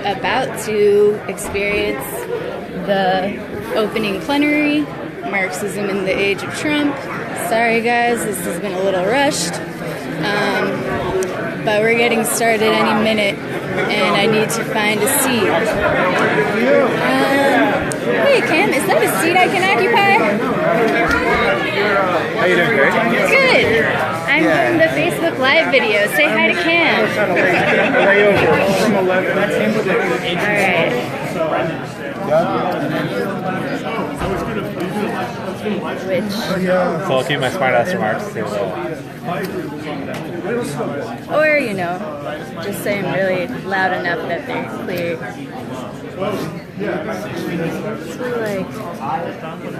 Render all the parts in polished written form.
about to experience the opening plenary, Marxism in the Age of Trump. Sorry guys, this has been a little rushed, but we're getting started any minute, and I need to find a seat. Hey Cam, is that a seat I can occupy? How you doing, Greg? Good. I'm doing the Facebook Live video. Say hi to Cam. Alright. So I'll keep my smart-ass remarks to Or, you know, just say I'm really loud enough that they're clear. So, like,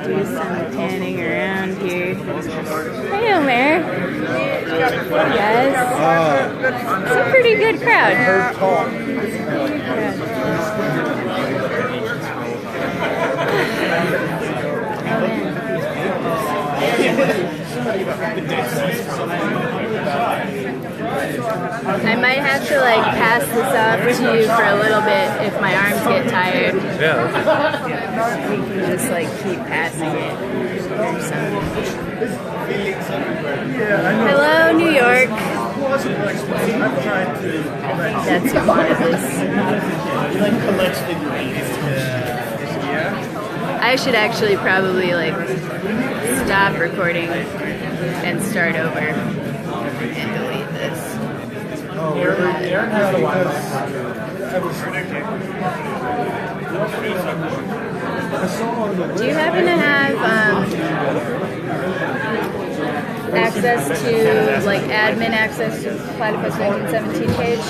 do some panning around here. Hey, Omer. Hey, guys. It's a pretty good crowd. I might have to like pass this off to you for a little bit if my arms get tired. Yeah. We can just like keep passing it or something. Hello, New York. That's marvelous. I should actually probably like stop recording and start over and delete this. Do you happen to have access to, like, admin access to Platypus 1917 page?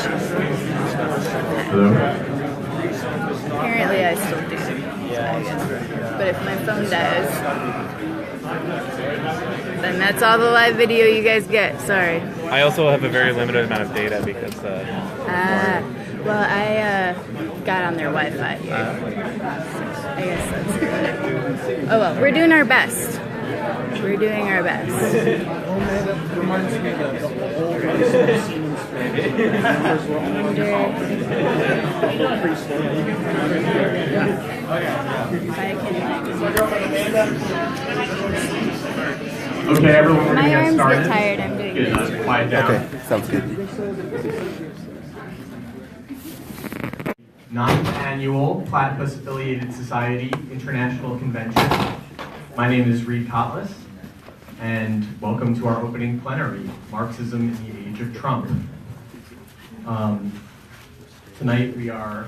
Apparently I still do. But if my phone dies, then that's all the live video you guys get. Sorry. I also have a very limited amount of data because well, I got on their Wi-Fi here. I guess that's good. Oh well, we're doing our best. We're doing our best. Okay, everyone, we're My going to get arms started. get tired, I'm doing this. Quiet down. Okay, sounds good. 9th Annual Platypus Affiliated Society International Convention. My name is Reid K, and welcome to our opening plenary, Marxism in the Age of Trump. Tonight we are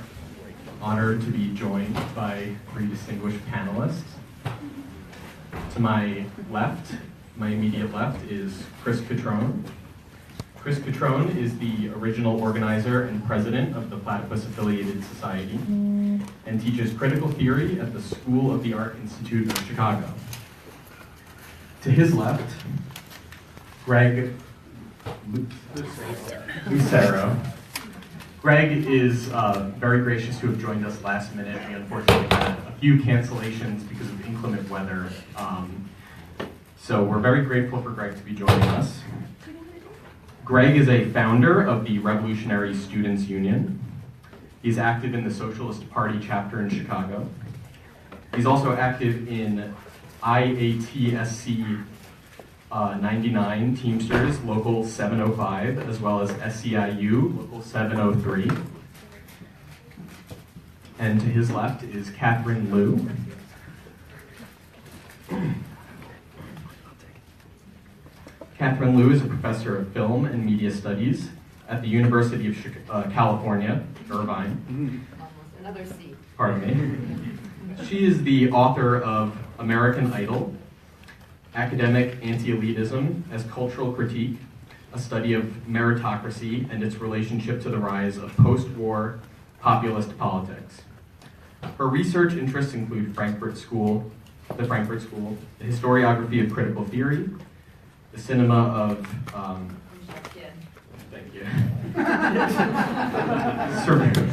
honored to be joined by 3 distinguished panelists. To my left, my immediate left, is Chris Cutrone. Chris Cutrone is the original organizer and president of the Platypus Affiliated Society and teaches critical theory at the School of the Art Institute of Chicago. To his left, Greg Lucero. Greg is very gracious to have joined us last minute. We unfortunately had a few cancellations because of inclement weather. So we're very grateful for Greg to be joining us. Greg is a founder of the Revolutionary Students Union. He's active in the Socialist Party chapter in Chicago. He's also active in IATSC 99 Teamsters Local 705, as well as SCIU Local 703. And to his left is Catherine Liu. Catherine Liu is a professor of film and media studies at the University of California, Irvine. Another C. Pardon me. She is the author of American Idyll, Academic Anti-Elitism as Cultural Critique, a study of meritocracy and its relationship to the rise of post-war populist politics. Her research interests include the Frankfurt School, the historiography of critical theory, the cinema of, thank you,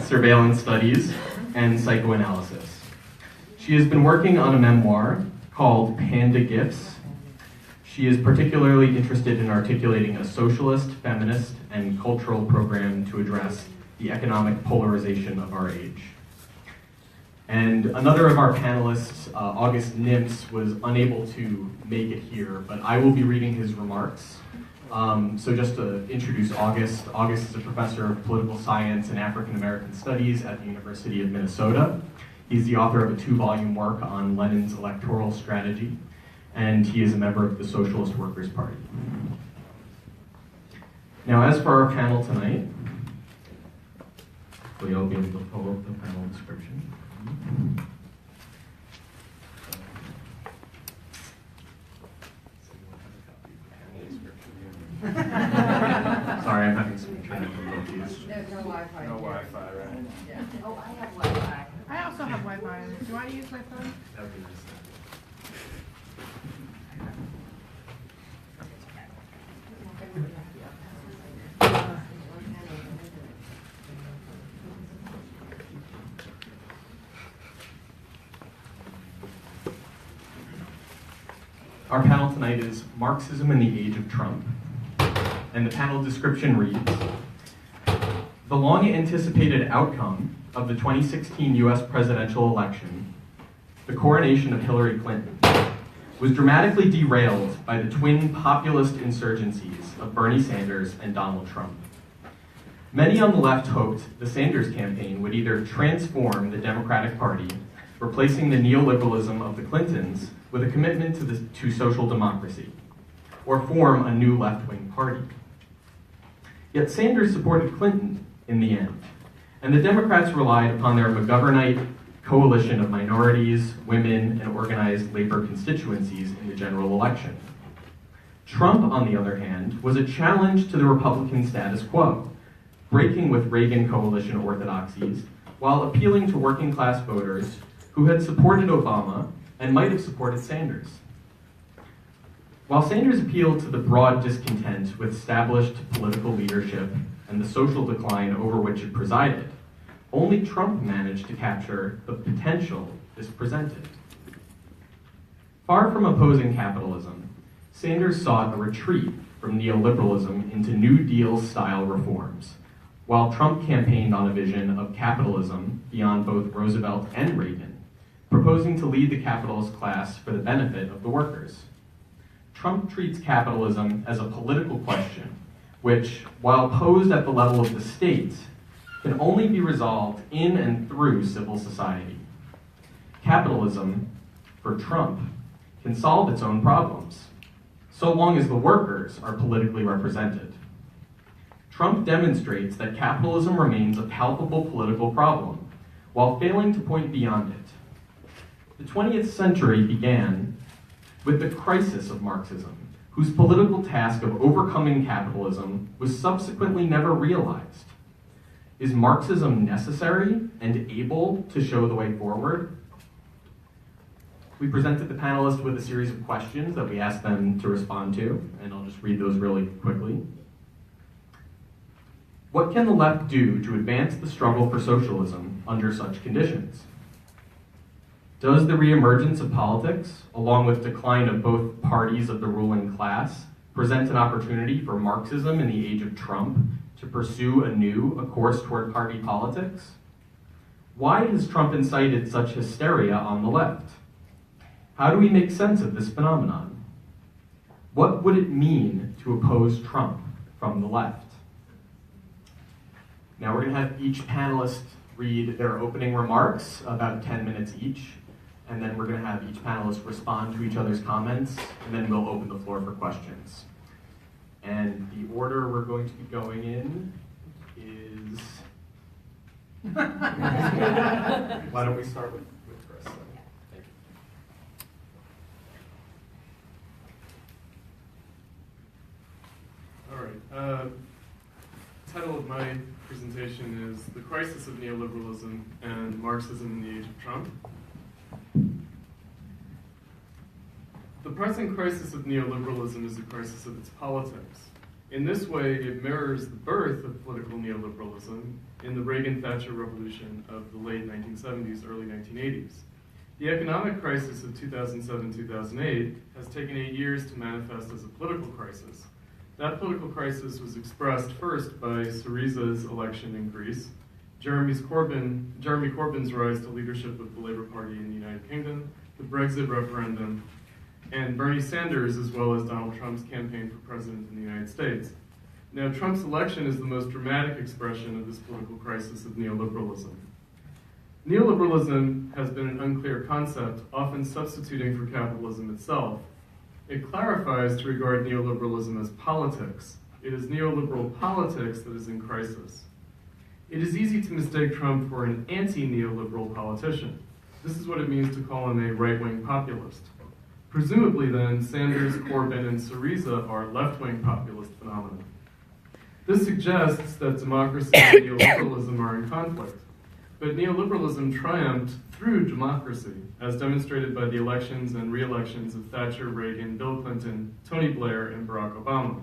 surveillance studies, and psychoanalysis. She has been working on a memoir called Panda Gifts. She is particularly interested in articulating a socialist, feminist, and cultural program to address the economic polarization of our age. And another of our panelists, August Nimtz, was unable to make it here, but I will be reading his remarks. So just to introduce August, August is a professor of political science and African American studies at the University of Minnesota. He's the author of a 2-volume work on Lenin's electoral strategy, and he is a member of the Socialist Workers' Party. Now, as for our panel tonight, we'll be able to pull up the panel description. Sorry, I'm having some internet difficulties. There's no Wi-Fi. No Wi-Fi, right? Yeah. Oh, I have Wi-Fi. I also have Wi-Fi. Do you want to use my phone? That would be nice. Our panel tonight is Marxism in the Age of Trump. And the panel description reads, the long-anticipated outcome of the 2016 US presidential election, the coronation of Hillary Clinton, was dramatically derailed by the twin populist insurgencies of Bernie Sanders and Donald Trump. Many on the left hoped the Sanders campaign would either transform the Democratic Party, replacing the neoliberalism of the Clintons with a commitment to social democracy, or form a new left-wing party. Yet Sanders supported Clinton in the end, and the Democrats relied upon their McGovernite coalition of minorities, women, and organized labor constituencies in the general election. Trump, on the other hand, was a challenge to the Republican status quo, breaking with Reagan coalition orthodoxies while appealing to working-class voters who had supported Obama and might have supported Sanders. While Sanders appealed to the broad discontent with established political leadership and the social decline over which it presided, only Trump managed to capture the potential this presented. Far from opposing capitalism, Sanders sought a retreat from neoliberalism into New Deal-style reforms, while Trump campaigned on a vision of capitalism beyond both Roosevelt and Reagan, proposing to lead the capitalist class for the benefit of the workers. Trump treats capitalism as a political question, which, while posed at the level of the state, can only be resolved in and through civil society. Capitalism, for Trump, can solve its own problems, so long as the workers are politically represented. Trump demonstrates that capitalism remains a palpable political problem, while failing to point beyond it. The 20th century began with the crisis of Marxism, whose political task of overcoming capitalism was subsequently never realized. Is Marxism necessary and able to show the way forward? We presented the panelists with a series of questions that we asked them to respond to, and I'll just read those really quickly. What can the left do to advance the struggle for socialism under such conditions? Does the reemergence of politics, along with decline of both parties of the ruling class, present an opportunity for Marxism in the age of Trump to pursue a course toward party politics? Why has Trump incited such hysteria on the left? How do we make sense of this phenomenon? What would it mean to oppose Trump from the left? Now we're going to have each panelist read their opening remarks, about 10 minutes each, and then we're going to have each panelist respond to each other's comments, and then we'll open the floor for questions. And the order we're going to be going in is... Why don't we start with Chris? Thank you. All right. Title of my presentation is The Crisis of Neoliberalism and Marxism in the Age of Trump. The present crisis of neoliberalism is a crisis of its politics. In this way, it mirrors the birth of political neoliberalism in the Reagan-Thatcher revolution of the late 1970s, early 1980s. The economic crisis of 2007-2008 has taken 8 years to manifest as a political crisis, That political crisis was expressed first by Syriza's election in Greece, Jeremy Corbyn's rise to leadership of the Labour Party in the United Kingdom, the Brexit referendum, and Bernie Sanders, as well as Donald Trump's campaign for president in the United States. Now, Trump's election is the most dramatic expression of this political crisis of neoliberalism. Neoliberalism has been an unclear concept, often substituting for capitalism itself. It clarifies to regard neoliberalism as politics. It is neoliberal politics that is in crisis. It is easy to mistake Trump for an anti-neoliberal politician. This is what it means to call him a right-wing populist. Presumably then, Sanders, Corbyn, and Syriza are left-wing populist phenomena. This suggests that democracy and neoliberalism are in conflict. But neoliberalism triumphed through democracy, as demonstrated by the elections and re-elections of Thatcher, Reagan, Bill Clinton, Tony Blair, and Barack Obama.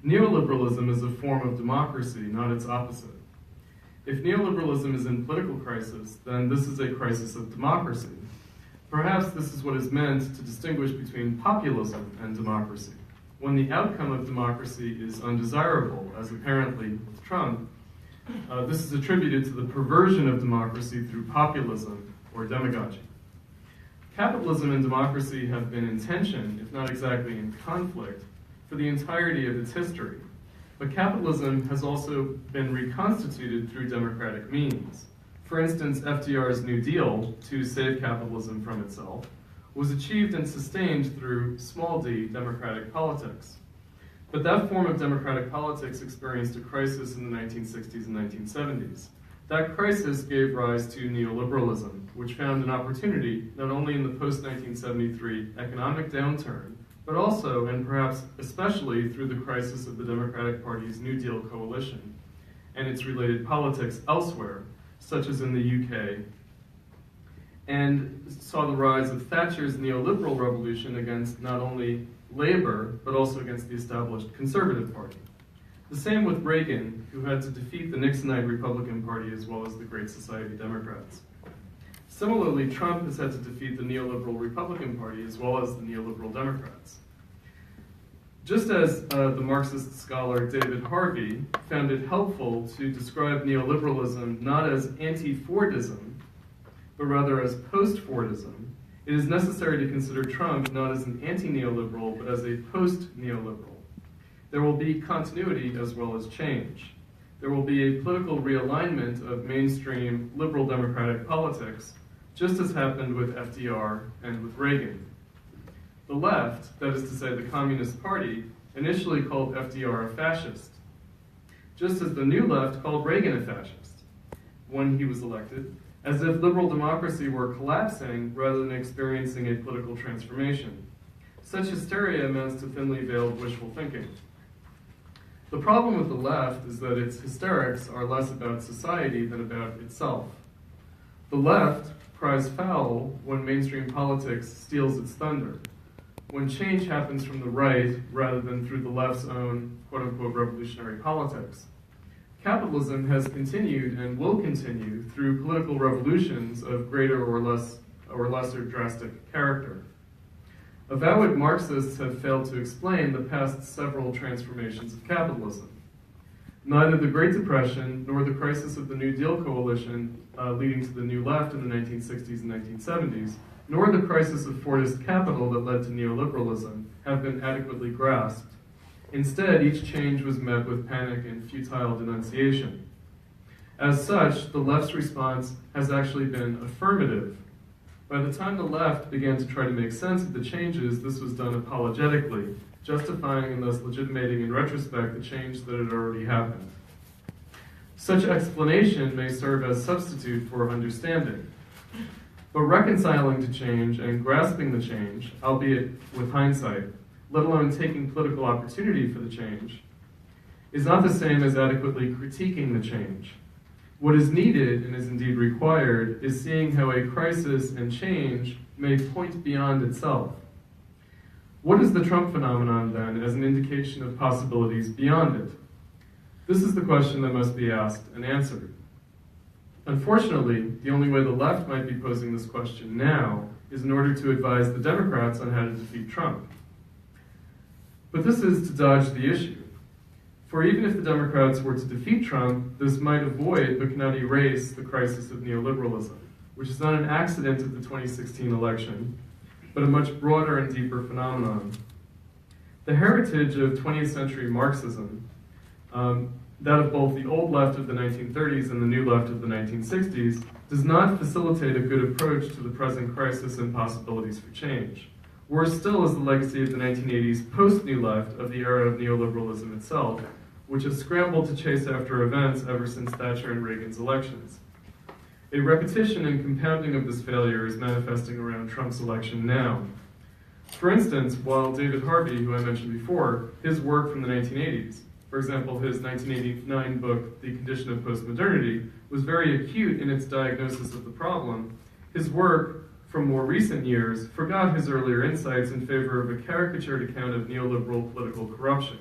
Neoliberalism is a form of democracy, not its opposite. If neoliberalism is in political crisis, then this is a crisis of democracy. Perhaps this is what is meant to distinguish between populism and democracy. When the outcome of democracy is undesirable, as apparently with Trump, this is attributed to the perversion of democracy through populism or demagogy. Capitalism and democracy have been in tension, if not exactly in conflict, for the entirety of its history. But capitalism has also been reconstituted through democratic means. For instance, FDR's New Deal, to save capitalism from itself, was achieved and sustained through small d democratic politics. But that form of democratic politics experienced a crisis in the 1960s and 1970s. That crisis gave rise to neoliberalism, which found an opportunity not only in the post-1973 economic downturn, but also, and perhaps especially, through the crisis of the Democratic Party's New Deal coalition and its related politics elsewhere, such as in the UK, and saw the rise of Thatcher's neoliberal revolution against not only Labour, but also against the established Conservative Party. The same with Reagan, who had to defeat the Nixonite Republican Party as well as the Great Society Democrats. Similarly, Trump has had to defeat the neoliberal Republican Party as well as the neoliberal Democrats. Just as the Marxist scholar David Harvey found it helpful to describe neoliberalism not as anti-Fordism, but rather as post-Fordism, it is necessary to consider Trump not as an anti-neoliberal, but as a post-neoliberal. There will be continuity as well as change. There will be a political realignment of mainstream liberal democratic politics, just as happened with FDR and with Reagan. The left, that is to say the Communist Party, initially called FDR a fascist, just as the New Left called Reagan a fascist when he was elected, as if liberal democracy were collapsing rather than experiencing a political transformation. Such hysteria amounts to thinly veiled wishful thinking. The problem with the left is that its hysterics are less about society than about itself. The left cries foul when mainstream politics steals its thunder, when change happens from the right rather than through the left's own quote-unquote revolutionary politics. Capitalism has continued and will continue through political revolutions of greater or lesser drastic character. Avowed Marxists have failed to explain the past several transformations of capitalism. Neither the Great Depression nor the crisis of the New Deal coalition leading to the New Left in the 1960s and 1970s, nor the crisis of Fordist capital that led to neoliberalism have been adequately grasped. Instead, each change was met with panic and futile denunciation. As such, the left's response has actually been affirmative. By the time the left began to try to make sense of the changes, this was done apologetically, justifying and thus legitimating in retrospect the change that had already happened. Such explanation may serve as substitute for understanding. But reconciling to change and grasping the change, albeit with hindsight, let alone taking political opportunity for the change, is not the same as adequately critiquing the change. What is needed, and is indeed required, is seeing how a crisis and change may point beyond itself. What is the Trump phenomenon, then, as an indication of possibilities beyond it? This is the question that must be asked and answered. Unfortunately, the only way the left might be posing this question now is in order to advise the Democrats on how to defeat Trump. But this is to dodge the issue. For even if the Democrats were to defeat Trump, this might avoid but cannot erase the crisis of neoliberalism, which is not an accident of the 2016 election, but a much broader and deeper phenomenon. The heritage of 20th century Marxism, that of both the old left of the 1930s and the new left of the 1960s, does not facilitate a good approach to the present crisis and possibilities for change. Worse still is the legacy of the 1980s post-New Left of the era of neoliberalism itself, which has scrambled to chase after events ever since Thatcher and Reagan's elections. A repetition and compounding of this failure is manifesting around Trump's election now. For instance, while David Harvey, who I mentioned before, his work from the 1980s, for example, his 1989 book, The Condition of Postmodernity, was very acute in its diagnosis of the problem, his work from more recent years forgot his earlier insights in favor of a caricatured account of neoliberal political corruption.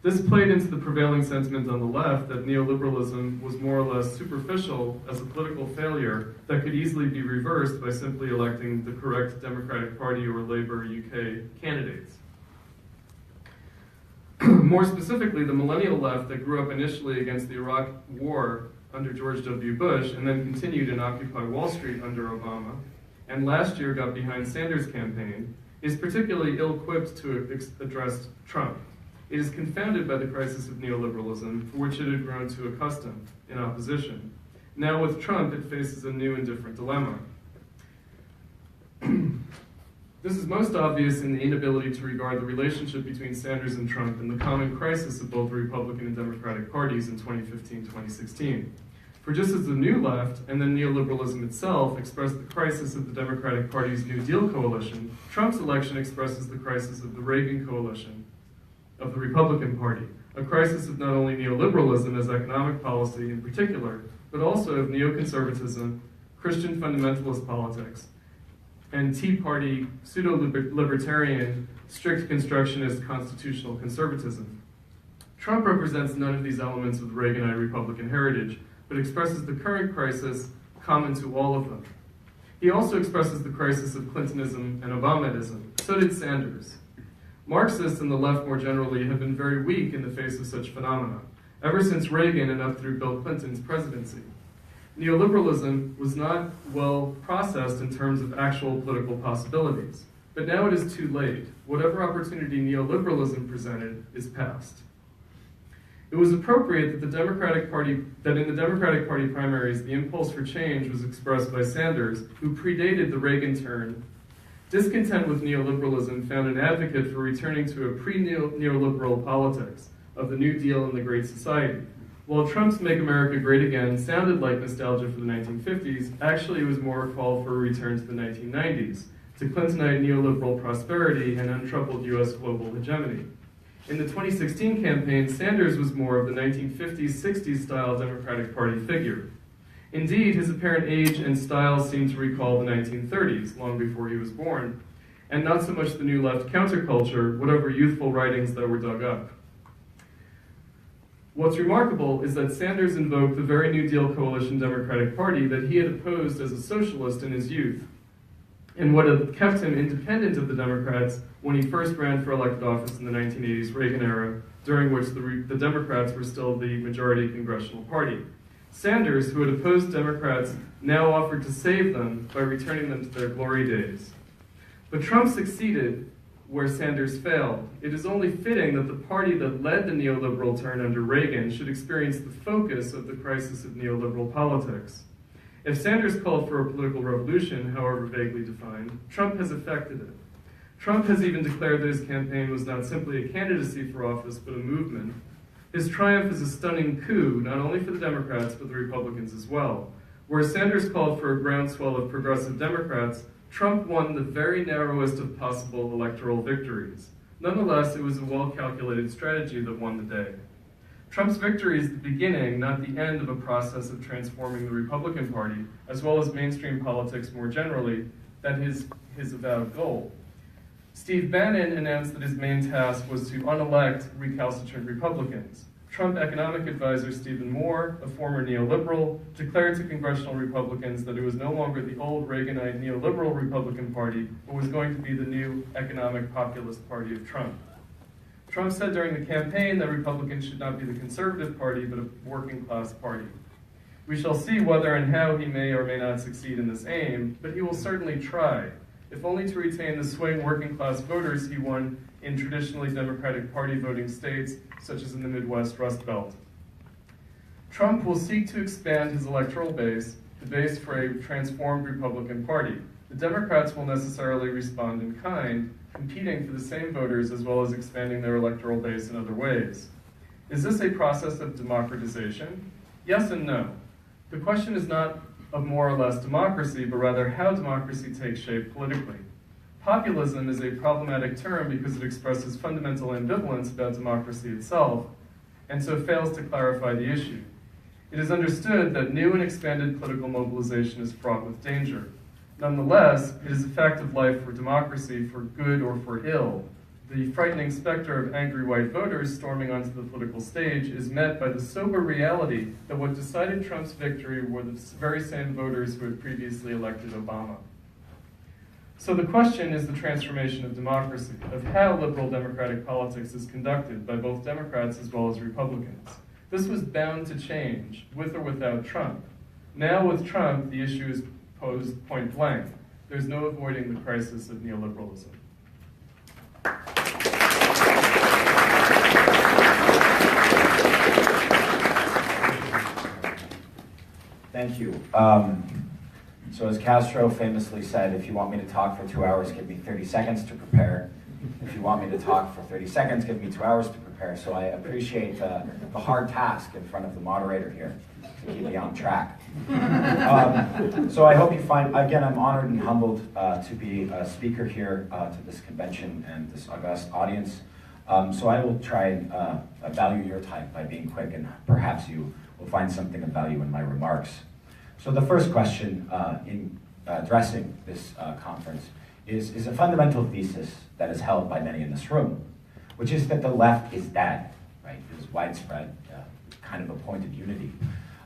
This played into the prevailing sentiment on the left that neoliberalism was more or less superficial as a political failure that could easily be reversed by simply electing the correct Democratic Party or Labour UK candidates. More specifically, the millennial left that grew up initially against the Iraq War under George W. Bush and then continued in Occupy Wall Street under Obama, and last year got behind Sanders' campaign, is particularly ill-equipped to address Trump. It is confounded by the crisis of neoliberalism, for which it had grown too accustomed in opposition. Now with Trump, it faces a new and different dilemma. This is most obvious in the inability to regard the relationship between Sanders and Trump and the common crisis of both the Republican and Democratic parties in 2015-2016. For just as the New Left and then neoliberalism itself expressed the crisis of the Democratic Party's New Deal coalition, Trump's election expresses the crisis of the Reagan coalition of the Republican Party, a crisis of not only neoliberalism as economic policy in particular, but also of neoconservatism, Christian fundamentalist politics, and Tea Party pseudo-libertarian, strict constructionist constitutional conservatism. Trump represents none of these elements of the Reaganite Republican heritage, but expresses the current crisis common to all of them. He also expresses the crisis of Clintonism and Obamaism. So did Sanders. Marxists and the left more generally have been very weak in the face of such phenomena, ever since Reagan and up through Bill Clinton's presidency. Neoliberalism was not well processed in terms of actual political possibilities, but now it is too late. Whatever opportunity neoliberalism presented is past. It was appropriate that in the Democratic Party primaries, the impulse for change was expressed by Sanders, who predated the Reagan turn. Discontent with neoliberalism found an advocate for returning to a pre-neoliberal politics of the New Deal and the Great Society. While Trump's Make America Great Again sounded like nostalgia for the 1950s, actually it was more a call for a return to the 1990s, to Clintonite neoliberal prosperity and untroubled US global hegemony. In the 2016 campaign, Sanders was more of the 1950s, 60s style Democratic Party figure. Indeed, his apparent age and style seem to recall the 1930s, long before he was born, and not so much the New Left counterculture, whatever youthful writings that were dug up. What's remarkable is that Sanders invoked the very New Deal coalition Democratic Party that he had opposed as a socialist in his youth, and what had kept him independent of the Democrats when he first ran for elected office in the 1980s Reagan era, during which the Democrats were still the majority congressional party. Sanders, who had opposed Democrats, now offered to save them by returning them to their glory days. But Trump succeeded where Sanders failed. It is only fitting that the party that led the neoliberal turn under Reagan should experience the focus of the crisis of neoliberal politics. If Sanders called for a political revolution, however vaguely defined, Trump has effected it. Trump has even declared that his campaign was not simply a candidacy for office, but a movement. His triumph is a stunning coup, not only for the Democrats, but the Republicans as well. Where Sanders called for a groundswell of progressive Democrats, Trump won the very narrowest of possible electoral victories. Nonetheless, it was a well-calculated strategy that won the day. Trump's victory is the beginning, not the end, of a process of transforming the Republican Party, as well as mainstream politics more generally, that is his avowed goal. Steve Bannon announced that his main task was to unelect recalcitrant Republicans. Trump economic advisor Stephen Moore, a former neoliberal, declared to congressional Republicans that it was no longer the old Reaganite neoliberal Republican Party, but was going to be the new economic populist party of Trump. Trump said during the campaign that Republicans should not be the conservative party, but a working class party. We shall see whether and how he may or may not succeed in this aim, but he will certainly try, if only to retain the swing working class voters he won in traditionally Democratic Party voting states, such as in the Midwest Rust Belt. Trump will seek to expand his electoral base, the base for a transformed Republican Party. The Democrats will necessarily respond in kind, competing for the same voters as well as expanding their electoral base in other ways. Is this a process of democratization? Yes and no. The question is not of more or less democracy, but rather how democracy takes shape politically. Populism is a problematic term because it expresses fundamental ambivalence about democracy itself, and so fails to clarify the issue. It is understood that new and expanded political mobilization is fraught with danger. Nonetheless, it is a fact of life for democracy, for good or for ill. The frightening specter of angry white voters storming onto the political stage is met by the sober reality that what decided Trump's victory were the very same voters who had previously elected Obama. So the question is the transformation of democracy, of how liberal democratic politics is conducted by both Democrats as well as Republicans. This was bound to change, with or without Trump. Now with Trump, the issue is posed point blank. There's no avoiding the crisis of neoliberalism. Thank you. So as Castro famously said, if you want me to talk for 2 hours, give me 30 seconds to prepare. If you want me to talk for 30 seconds, give me 2 hours to prepare. So I appreciate the hard task in front of the moderator here to keep me on track. So I hope you find, again, I'm honored and humbled to be a speaker here to this convention and this august audience. So I will try and value your time by being quick, and perhaps you will find something of value in my remarks. So the first question in addressing this conference is a fundamental thesis that is held by many in this room, which is that the left is dead, right? There's widespread kind of a point of unity.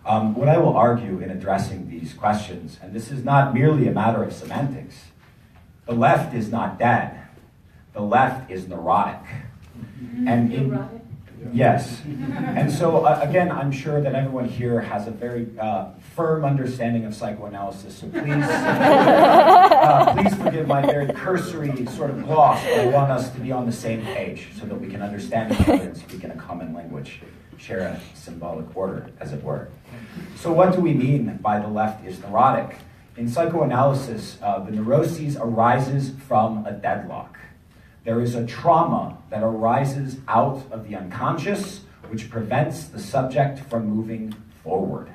What I will argue in addressing these questions, and this is not merely a matter of semantics, the left is not dead. The left is neurotic. And in, yes. And so, again, I'm sure that everyone here has a very firm understanding of psychoanalysis, so please, please forgive my very cursory sort of gloss, but I want us to be on the same page so that we can understand each other and speak in a common language, share a symbolic order, as it were. So what do we mean by the left is neurotic? In psychoanalysis, the neuroses arises from a deadlock. There is a trauma that arises out of the unconscious, which prevents the subject from moving forward.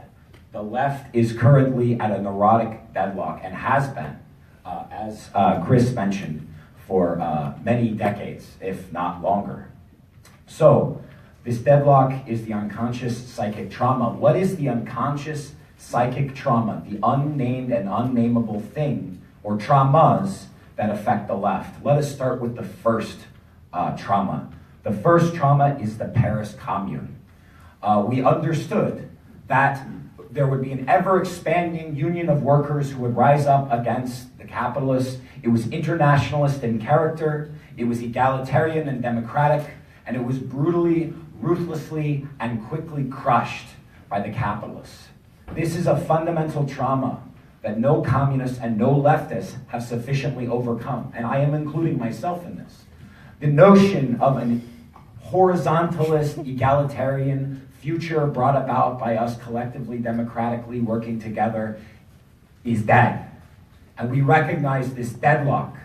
The left is currently at a neurotic deadlock and has been, as Chris mentioned, for many decades, if not longer. So, this deadlock is the unconscious psychic trauma. What is the unconscious psychic trauma? The unnamed and unnameable thing, or traumas, that affect the left. Let us start with the first trauma. The first trauma is the Paris Commune. We understood that there would be an ever-expanding union of workers who would rise up against the capitalists. It was internationalist in character, it was egalitarian and democratic, and it was brutally, ruthlessly, and quickly crushed by the capitalists. This is a fundamental trauma that no communists and no leftists have sufficiently overcome, and I am including myself in this. The notion of an horizontalist, egalitarian future brought about by us collectively, democratically working together is dead. And we recognize this deadlock.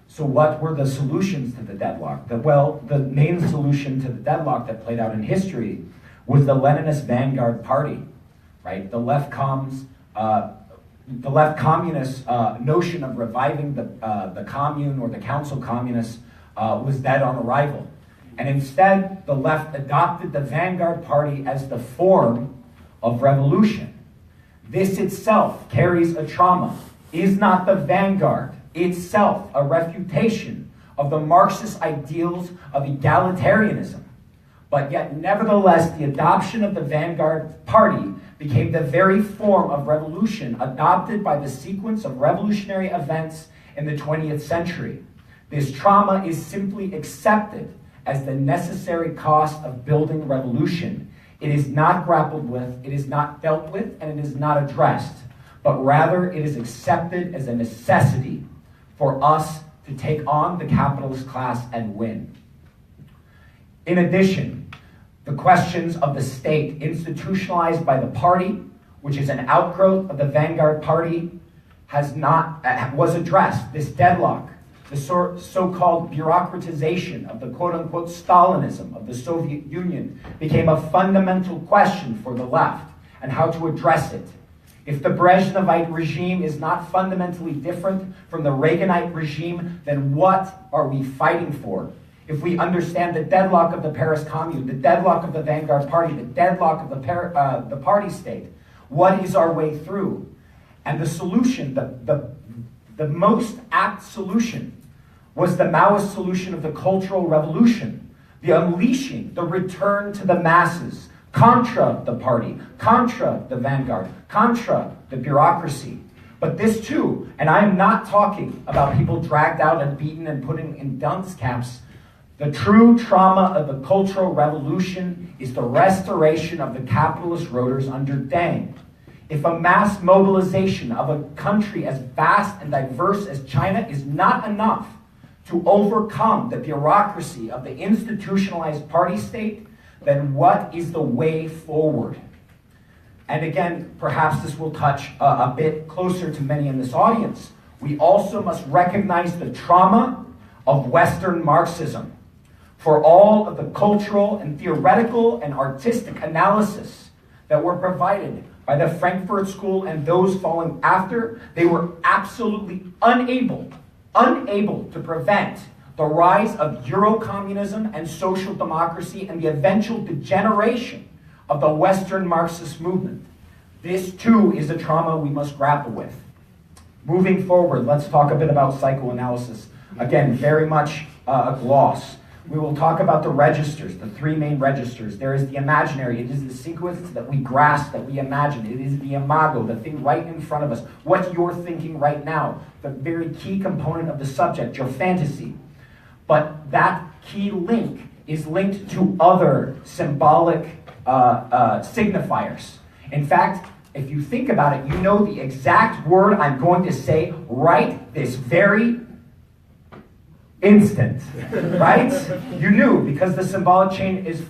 So what were the solutions to the deadlock? Well, the main solution to the deadlock that played out in history was the Leninist vanguard party, right? The left communist notion of reviving the commune or the council communists was dead on arrival. And instead, the left adopted the vanguard party as the form of revolution. This itself carries a trauma. Is not the vanguard itself a refutation of the Marxist ideals of egalitarianism? But yet, nevertheless, the adoption of the vanguard party became the very form of revolution adopted by the sequence of revolutionary events in the 20th century. This trauma is simply accepted as the necessary cost of building revolution, it is not grappled with, it is not dealt with, and it is not addressed, but rather it is accepted as a necessity for us to take on the capitalist class and win. In addition, the questions of the state institutionalized by the party, which is an outgrowth of the vanguard party, was addressed. This deadlock, the so-called bureaucratization of the quote-unquote Stalinism of the Soviet Union became a fundamental question for the left and how to address it. If the Brezhnevite regime is not fundamentally different from the Reaganite regime, then what are we fighting for? If we understand the deadlock of the Paris Commune, the deadlock of the vanguard party, the deadlock of the party state, what is our way through? And the solution, the most apt solution, was the Maoist solution of the Cultural Revolution, the unleashing, the return to the masses, contra the party, contra the vanguard, contra the bureaucracy. But this too, and I am not talking about people dragged out and beaten and put in dunce camps. The true trauma of the Cultural Revolution is the restoration of the capitalist rotors under Deng. If a mass mobilization of a country as vast and diverse as China is not enough to overcome the bureaucracy of the institutionalized party state, then what is the way forward? And again, perhaps this will touch a bit closer to many in this audience. We also must recognize the trauma of Western Marxism. For all of the cultural and theoretical and artistic analysis that were provided by the Frankfurt School and those following after, they were absolutely unable to prevent the rise of Eurocommunism and social democracy and the eventual degeneration of the Western Marxist movement. This too is a trauma we must grapple with. Moving forward, let's talk a bit about psychoanalysis. Again, very much a gloss. We will talk about the registers, the three main registers. There is the imaginary. It is the sequence that we grasp, that we imagine. It is the imago, the thing right in front of us. What you're thinking right now, the very key component of the subject, your fantasy. But that key link is linked to other symbolic signifiers. In fact, if you think about it, you know the exact word I'm going to say right this very instant, right? You knew, because the symbolic chain is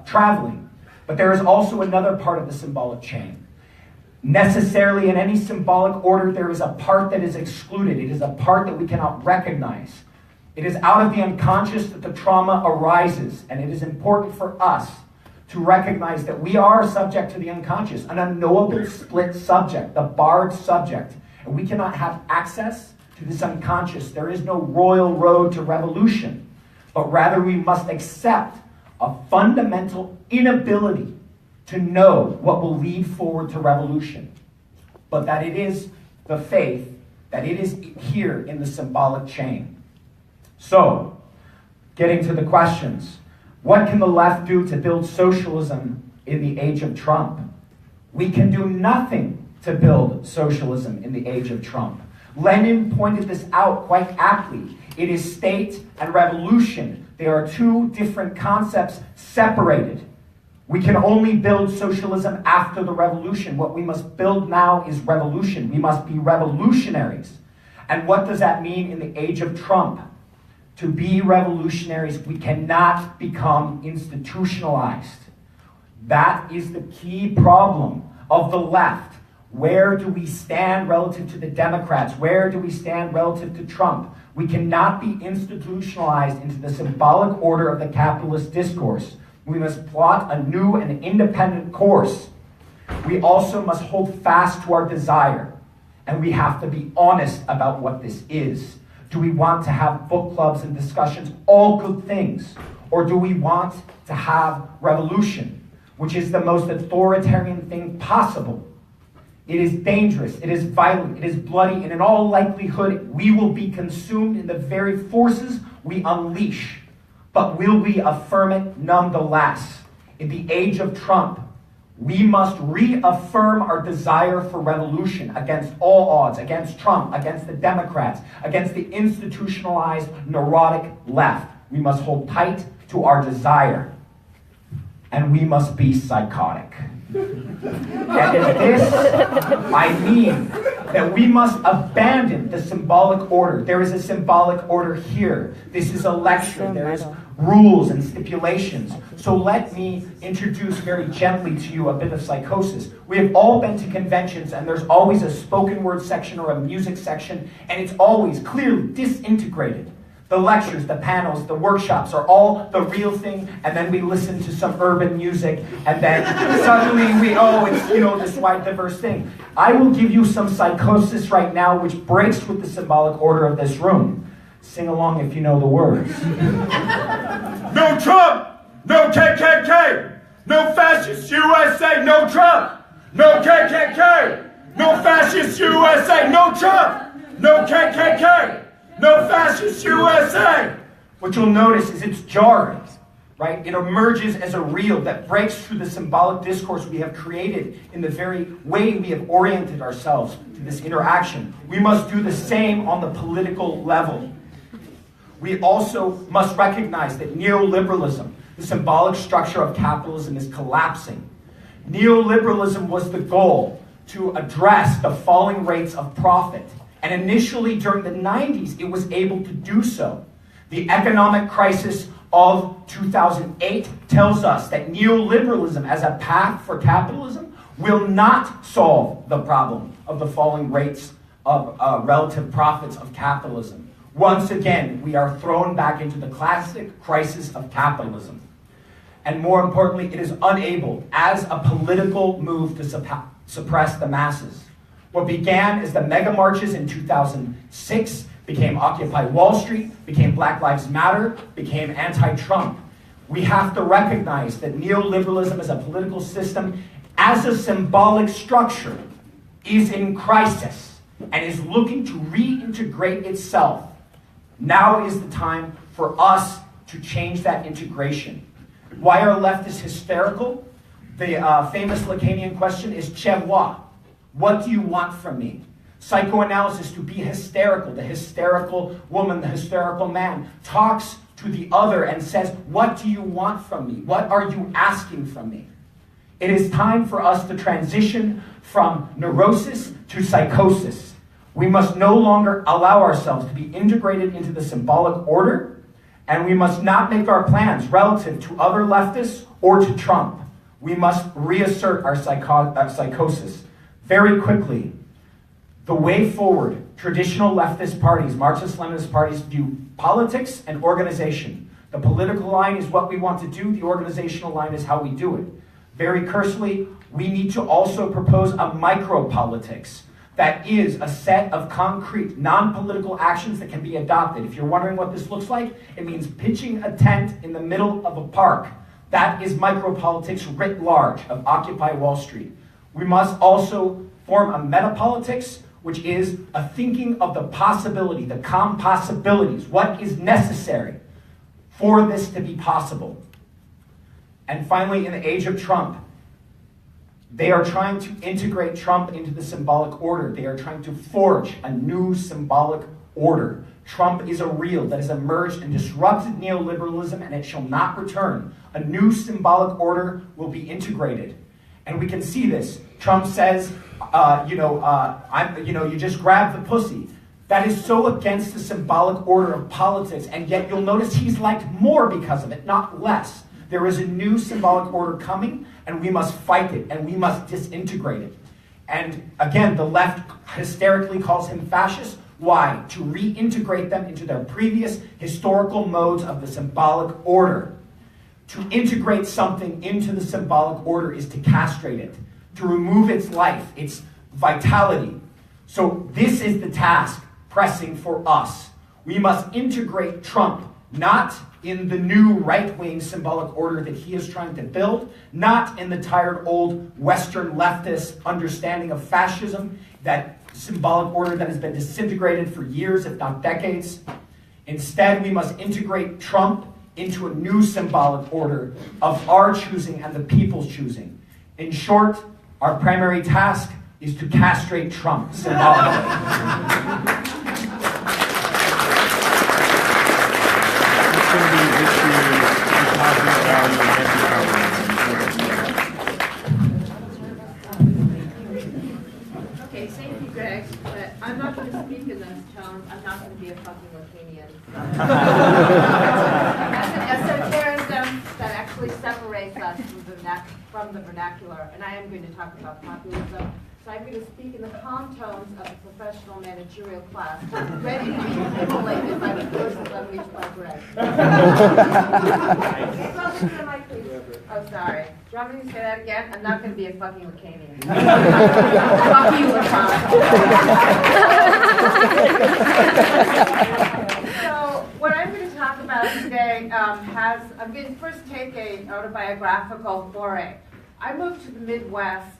traveling. But there is also another part of the symbolic chain. Necessarily, in any symbolic order, there is a part that is excluded. It is a part that we cannot recognize. It is out of the unconscious that the trauma arises, and it is important for us to recognize that we are subject to the unconscious, an unknowable split subject, the barred subject, and we cannot have access to this unconscious. There is no royal road to revolution, but rather we must accept a fundamental inability to know what will lead forward to revolution, but that it is the faith, that it is here in the symbolic chain. So, getting to the questions, what can the left do to build socialism in the age of Trump? We can do nothing to build socialism in the age of Trump. Lenin pointed this out quite aptly. It is state and revolution. They are two different concepts separated. We can only build socialism after the revolution. What we must build now is revolution. We must be revolutionaries. And what does that mean in the age of Trump? To be revolutionaries, we cannot become institutionalized. That is the key problem of the left. Where do we stand relative to the Democrats? Where do we stand relative to Trump? We cannot be institutionalized into the symbolic order of the capitalist discourse. We must plot a new and independent course. We also must hold fast to our desire, and we have to be honest about what this is. Do we want to have book clubs and discussions, all good things? Or do we want to have revolution, which is the most authoritarian thing possible? It is dangerous, it is violent, it is bloody, and in all likelihood, we will be consumed in the very forces we unleash. But will we affirm it nonetheless? In the age of Trump, we must reaffirm our desire for revolution against all odds, against Trump, against the Democrats, against the institutionalized, neurotic left. We must hold tight to our desire. And we must be psychotic. And in this, I mean that we must abandon the symbolic order. There is a symbolic order here. This is a lecture. There's rules and stipulations. So let me introduce very gently to you a bit of psychosis. We have all been to conventions, and there's always a spoken word section or a music section, and it's always clearly disintegrated. The lectures, the panels, the workshops are all the real thing, and then we listen to some urban music, and then suddenly it's, this wide, diverse thing. I will give you some psychosis right now, which breaks with the symbolic order of this room. Sing along if you know the words. No Trump! No KKK! No fascist USA! No Trump! No KKK! No fascist USA! No Trump! No KKK! No fascist USA! What you'll notice is it's jarring, right? It emerges as a reel that breaks through the symbolic discourse we have created in the very way we have oriented ourselves to this interaction. We must do the same on the political level. We also must recognize that neoliberalism, the symbolic structure of capitalism, is collapsing. Neoliberalism was the goal to address the falling rates of profit. And initially, during the 90s, it was able to do so. The economic crisis of 2008 tells us that neoliberalism as a path for capitalism will not solve the problem of the falling rates of relative profits of capitalism. Once again, we are thrown back into the classic crisis of capitalism. And more importantly, it is unable, as a political move, to suppress the masses. What began as the mega marches in 2006 became Occupy Wall Street, became Black Lives Matter, became anti-Trump. We have to recognize that neoliberalism as a political system, as a symbolic structure, is in crisis and is looking to reintegrate itself. Now is the time for us to change that integration. Why are leftists hysterical? The famous Lacanian question is, "Che moi?" What do you want from me? Psychoanalysis, to be hysterical. The hysterical woman, the hysterical man, talks to the other and says, what do you want from me? What are you asking from me? It is time for us to transition from neurosis to psychosis. We must no longer allow ourselves to be integrated into the symbolic order, and we must not make our plans relative to other leftists or to Trump. We must reassert our psychosis. Very quickly, the way forward, traditional leftist parties, Marxist-Leninist parties, view politics and organization. The political line is what we want to do, the organizational line is how we do it. Very cursory, we need to also propose a micro-politics that is a set of concrete, non-political actions that can be adopted. If you're wondering what this looks like, it means pitching a tent in the middle of a park. That is micro-politics writ large of Occupy Wall Street. We must also form a meta-politics, which is a thinking of the possibility, the possibilities, what is necessary for this to be possible. And finally, in the age of Trump, they are trying to integrate Trump into the symbolic order. They are trying to forge a new symbolic order. Trump is a reel that has emerged and disrupted neoliberalism, and it shall not return. A new symbolic order will be integrated. And we can see this. Trump says, you just grab the pussy. That is so against the symbolic order of politics, and yet you'll notice he's liked more because of it, not less. There is a new symbolic order coming, and we must fight it, and we must disintegrate it. And again, the left hysterically calls him fascist. Why? To reintegrate them into their previous historical modes of the symbolic order. To integrate something into the symbolic order is to castrate it, to remove its life, its vitality. So this is the task pressing for us. We must integrate Trump, not in the new right-wing symbolic order that he is trying to build, not in the tired old Western leftist understanding of fascism, that symbolic order that has been disintegrated for years, if not decades. Instead, we must integrate Trump into a new symbolic order of our choosing and the people's choosing. In short, our primary task is to castrate Trump symbolically. It's going to be Okay, thank you, Greg, but I'm not going to speak in those tones. I'm not going to be a fucking Lacanian. That's an esotericism that actually separates us from the vernacular, and I am going to talk about populism. So I'm going to speak in the calm tones of a professional managerial class, ready to be immolated by the forces unleashed by Greg. Oh, sorry. Do you want me to say that again? I'm not going to be a fucking Lacanian. Fuck you, Lacan. So what I'm going to talk about today I'm going to first take an autobiographical foray. I moved to the Midwest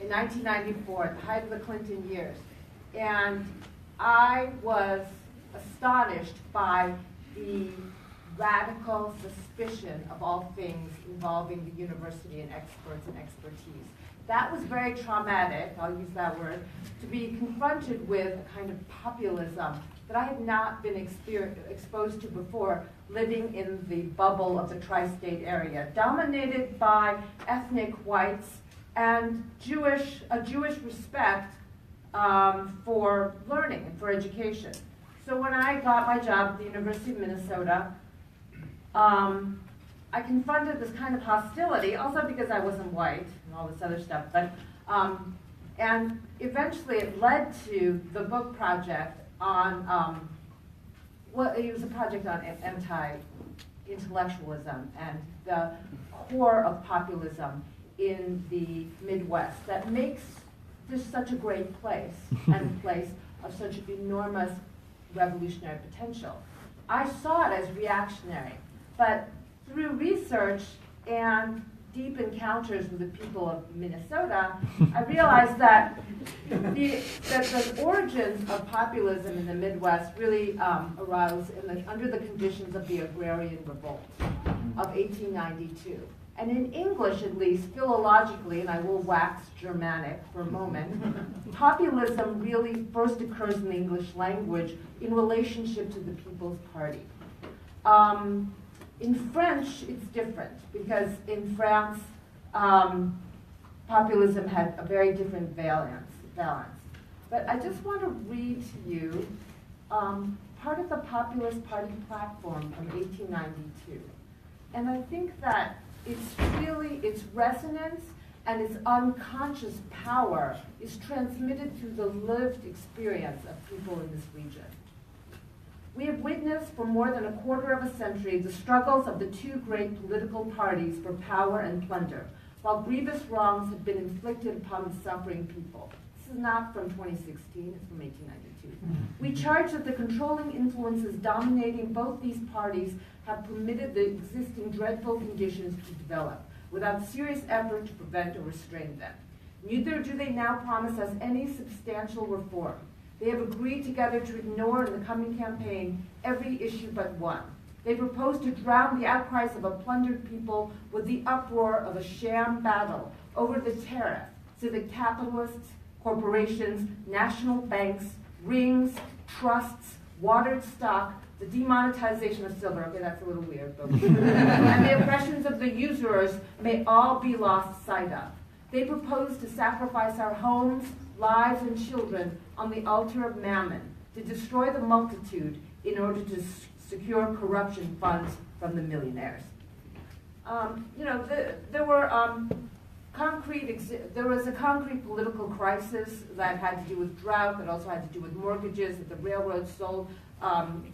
in 1994, at the height of the Clinton years, and I was astonished by the radical suspicion of all things involving the university and experts and expertise. That was very traumatic, I'll use that word, to be confronted with a kind of populism that I had not been exposed to before, living in the bubble of the tri-state area, dominated by ethnic whites and a Jewish respect for learning and for education. So when I got my job at the University of Minnesota, I confronted this kind of hostility, also because I wasn't white and all this other stuff, but and eventually it led to the book project on, it was a project on anti-intellectualism and the core of populism in the Midwest that makes this such a great place and a place of such enormous revolutionary potential. I saw it as reactionary, but through research and deep encounters with the people of Minnesota, I realized that the origins of populism in the Midwest really arose under the conditions of the Agrarian Revolt of 1892. And in English, at least, philologically, and I will wax Germanic for a moment, populism really first occurs in the English language in relationship to the People's Party. In French, it's different, because in France, populism had a very different balance. But I just want to read to you part of the Populist Party platform from 1892. And I think that its resonance and its unconscious power is transmitted through the lived experience of people in this region. We have witnessed for more than a quarter of a century the struggles of the two great political parties for power and plunder, while grievous wrongs have been inflicted upon the suffering people. This is not from 2016, it's from 1892. We charge that the controlling influences dominating both these parties have permitted the existing dreadful conditions to develop, without serious effort to prevent or restrain them. Neither do they now promise us any substantial reform. They have agreed together to ignore in the coming campaign every issue but one. They propose to drown the outcries of a plundered people with the uproar of a sham battle over the tariff, civic capitalists, corporations, national banks, rings, trusts, watered stock, the demonetization of silver, okay, that's a little weird, but and the oppressions of the usurers may all be lost sight of. They propose to sacrifice our homes, lives, and children on the altar of mammon, to destroy the multitude in order to secure corruption funds from the millionaires. There was a concrete political crisis that had to do with drought, that also had to do with mortgages that the railroads sold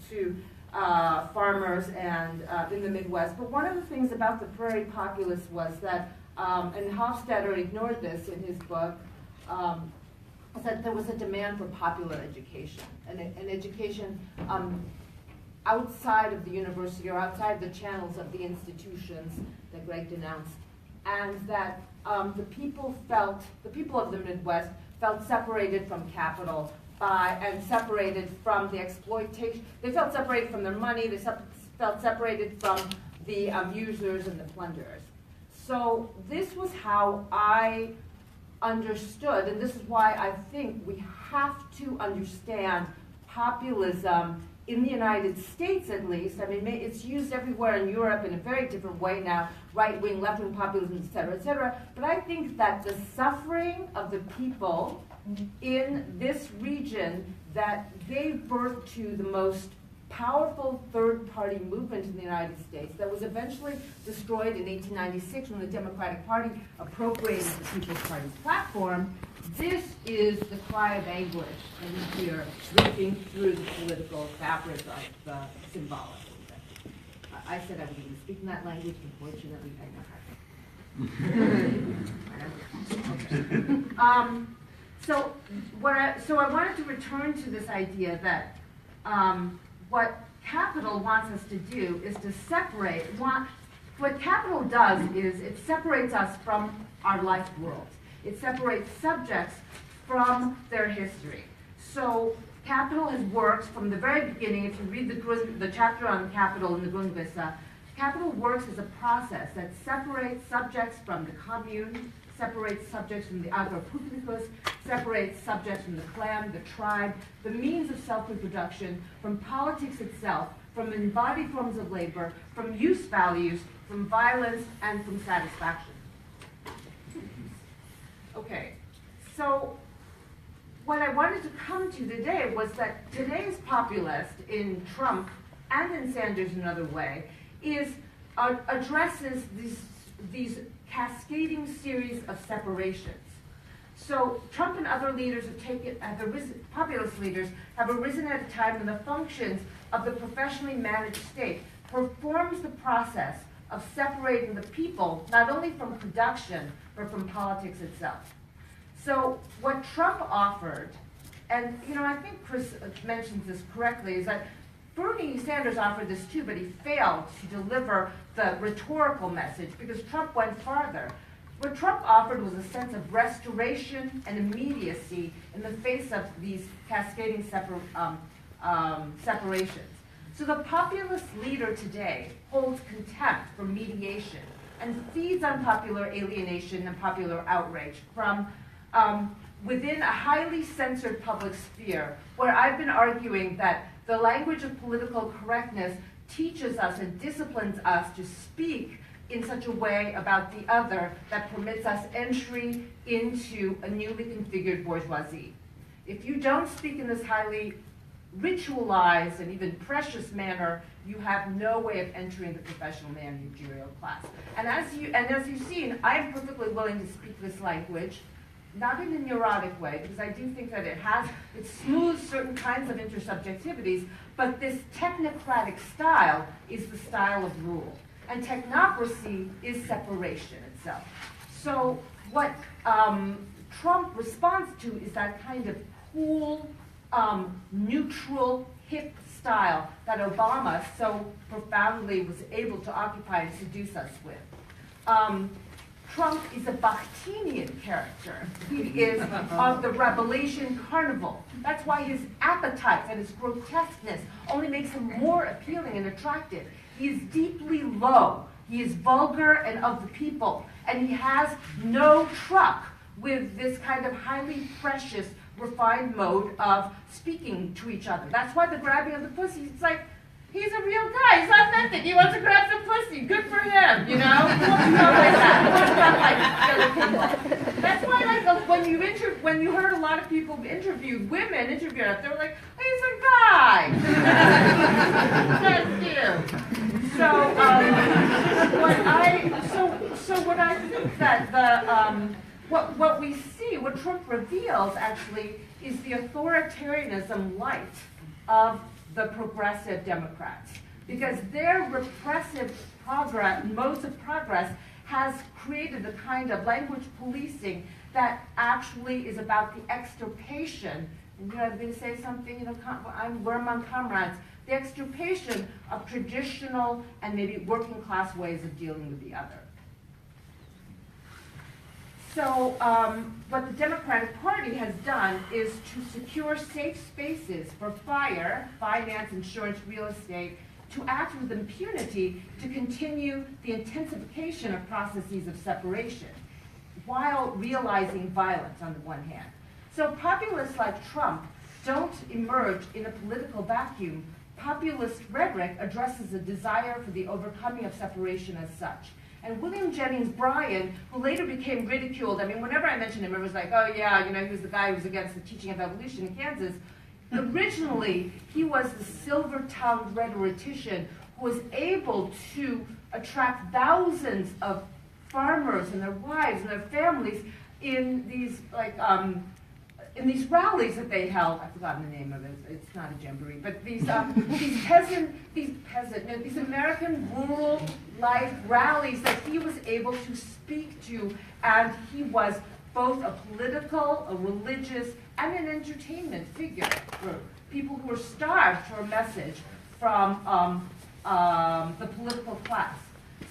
to farmers and in the Midwest. But one of the things about the prairie populists was that, and Hofstadter ignored this in his book, is that there was a demand for popular education, an education outside of the university or outside the channels of the institutions that Greg denounced, and that the people of the Midwest felt separated from capital and separated from the exploitation. They felt separated from their money. They felt separated from the users and the plunderers. So this was how I understood, and this is why I think we have to understand populism in the United States at least, I mean, it's used everywhere in Europe in a very different way now, right-wing, left-wing populism, et cetera, but I think that the suffering of the people in this region that gave birth to the most powerful third-party movement in the United States that was eventually destroyed in 1896 when the Democratic Party appropriated the People's Party's platform. This is the cry of anguish that we hear ripping through the political fabric of the symbolic. I said I wouldn't speak in that language, unfortunately I know how. So I wanted to return to this idea that what capital wants us to do is to separate. What capital does is it separates us from our life world. It separates subjects from their history. So capital has worked from the very beginning. If you read the chapter on capital in the Grundrisse, capital works as a process that separates subjects from the commune, separates subjects from the Agrarpublicus, separates subjects from the clan, the tribe, the means of self-reproduction, from politics itself, from embodied forms of labor, from use values, from violence, and from satisfaction. Okay, so what I wanted to come to today was that today's populist in Trump and in Sanders in another way addresses these cascading series of separations. So Trump and other leaders populist leaders have arisen at a time when the functions of the professionally managed state performs the process of separating the people, not only from production, but from politics itself. So what Trump offered, and I think Chris mentions this correctly, is that Bernie Sanders offered this too, but he failed to deliver the rhetorical message because Trump went farther. What Trump offered was a sense of restoration and immediacy in the face of these cascading separations. So the populist leader today holds contempt for mediation and feeds on popular alienation and popular outrage from within a highly censored public sphere, where I've been arguing that the language of political correctness teaches us and disciplines us to speak in such a way about the other that permits us entry into a newly configured bourgeoisie. If you don't speak in this highly ritualized and even precious manner, you have no way of entering the professional managerial class. And as you've seen, I'm perfectly willing to speak this language, not in a neurotic way, because I do think that it smooths certain kinds of intersubjectivities, but this technocratic style is the style of rule. And technocracy is separation itself. So what Trump responds to is that kind of cool, neutral, hip style that Obama so profoundly was able to occupy and seduce us with. Trump is a Bakhtinian character. He is of the Revelation Carnival. That's why his appetites and his grotesqueness only makes him more appealing and attractive. He is deeply low. He is vulgar and of the people. And he has no truck with this kind of highly precious, refined mode of speaking to each other. That's why the grabbing of the pussy, it's like, he's a real guy. He's authentic. He wants to grab some pussy. Good for him, you know? That's why, like, when you heard a lot of people women interview us, they were like, he's a guy. That's you. So what I think that what we see, what Trump reveals actually, is the authoritarianism light of the progressive Democrats, because their repressive modes of progress has created a kind of language policing that actually is about the extirpation. And I'm going to say something, we're among comrades. The extirpation of traditional and maybe working class ways of dealing with the other. So what the Democratic Party has done is to secure safe spaces for fire, finance, insurance, real estate, to act with impunity to continue the intensification of processes of separation, while realizing violence on the one hand. So populists like Trump don't emerge in a political vacuum populist rhetoric addresses a desire for the overcoming of separation as such. And William Jennings Bryan, who later became ridiculed, I mean, whenever I mention him, it was like, oh yeah, you know, he was the guy who was against the teaching of evolution in Kansas. Originally, he was the silver-tongued rhetorician who was able to attract thousands of farmers and their wives and their families in these in these rallies that they held. I've forgotten the name of it. It's not a jamboree, but these American rural life rallies that he was able to speak to, and he was both a political, a religious, and an entertainment figure for people who were starved for a message from the political class.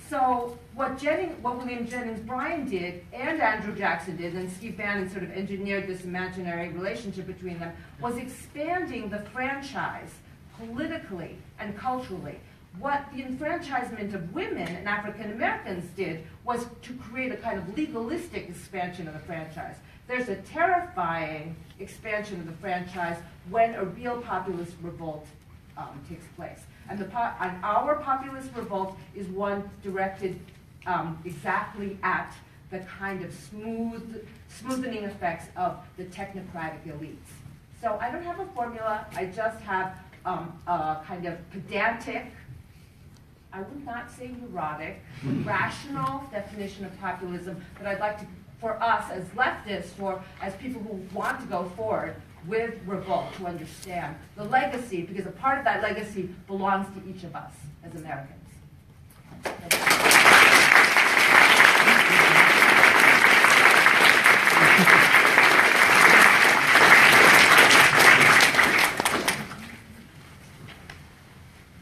So what William Jennings Bryan did, and Andrew Jackson did, and Steve Bannon sort of engineered this imaginary relationship between them, was expanding the franchise politically and culturally. What the enfranchisement of women and African Americans did was to create a kind of legalistic expansion of the franchise. There's a terrifying expansion of the franchise when a real populist revolt takes place. And our populist revolt is one directed exactly at the kind of smoothening effects of the technocratic elites. So I don't have a formula, I just have a kind of pedantic, I would not say neurotic, rational definition of populism that I'd like to, for us as leftists or as people who want to go forward with revolt, to understand the legacy, because a part of that legacy belongs to each of us as Americans.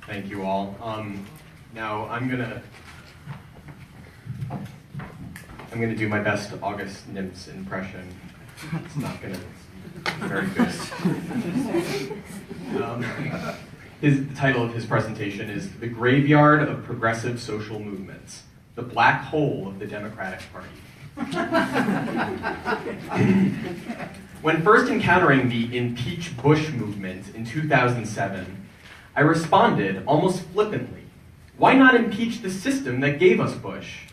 Thank you all. Now I'm gonna do my best August Nymph's impression. It's not gonna be very good. The title of his presentation is "The Graveyard of Progressive Social Movements: The Black Hole of the Democratic Party." When first encountering the Impeach Bush movement in 2007, I responded almost flippantly, "Why not impeach the system that gave us Bush?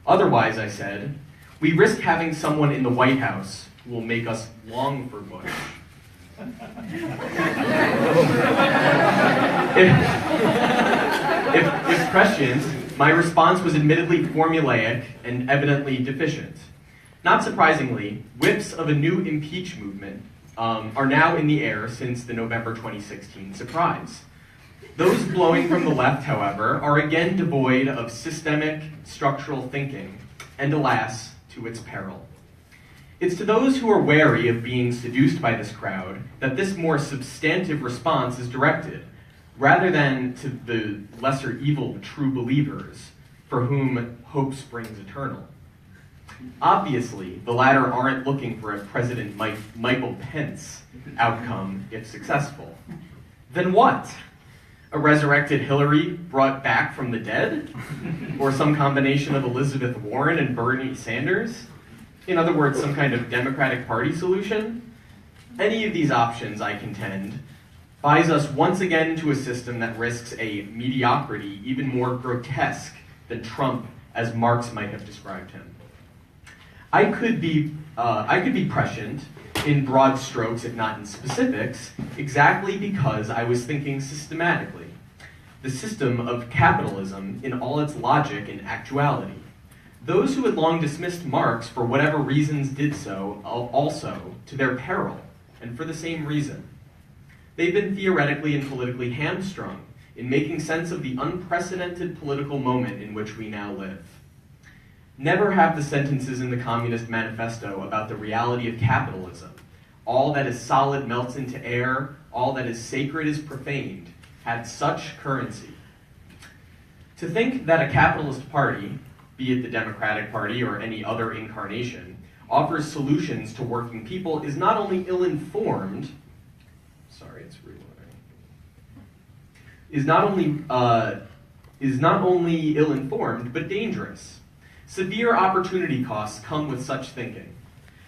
Otherwise," I said, "we risk having someone in the White House who will make us long for Bush." If prescient, my response was admittedly formulaic and evidently deficient. Not surprisingly, whips of a new impeach movement are now in the air since the November 2016 surprise. Those blowing from the left, however, are again devoid of systemic, structural thinking, and alas, to its peril. It's to those who are wary of being seduced by this crowd that this more substantive response is directed, rather than to the lesser evil true believers, for whom hope springs eternal. Obviously, the latter aren't looking for a President Michael Pence outcome if successful. Then what? A resurrected Hillary brought back from the dead? Or some combination of Elizabeth Warren and Bernie Sanders? In other words, some kind of Democratic Party solution? Any of these options, I contend, buys us once again to a system that risks a mediocrity even more grotesque than Trump, as Marx might have described him. I could be prescient in broad strokes, if not in specifics, exactly because I was thinking systematically. The system of capitalism in all its logic and actuality. Those who had long dismissed Marx for whatever reasons did so also to their peril, and for the same reason. They've been theoretically and politically hamstrung in making sense of the unprecedented political moment in which we now live. Never have the sentences in the Communist Manifesto about the reality of capitalism, all that is solid melts into air, all that is sacred is profaned, had such currency. To think that a capitalist party, be it the Democratic Party or any other incarnation, offers solutions to working people is not only ill-informed, is not only ill-informed, but dangerous. Severe opportunity costs come with such thinking.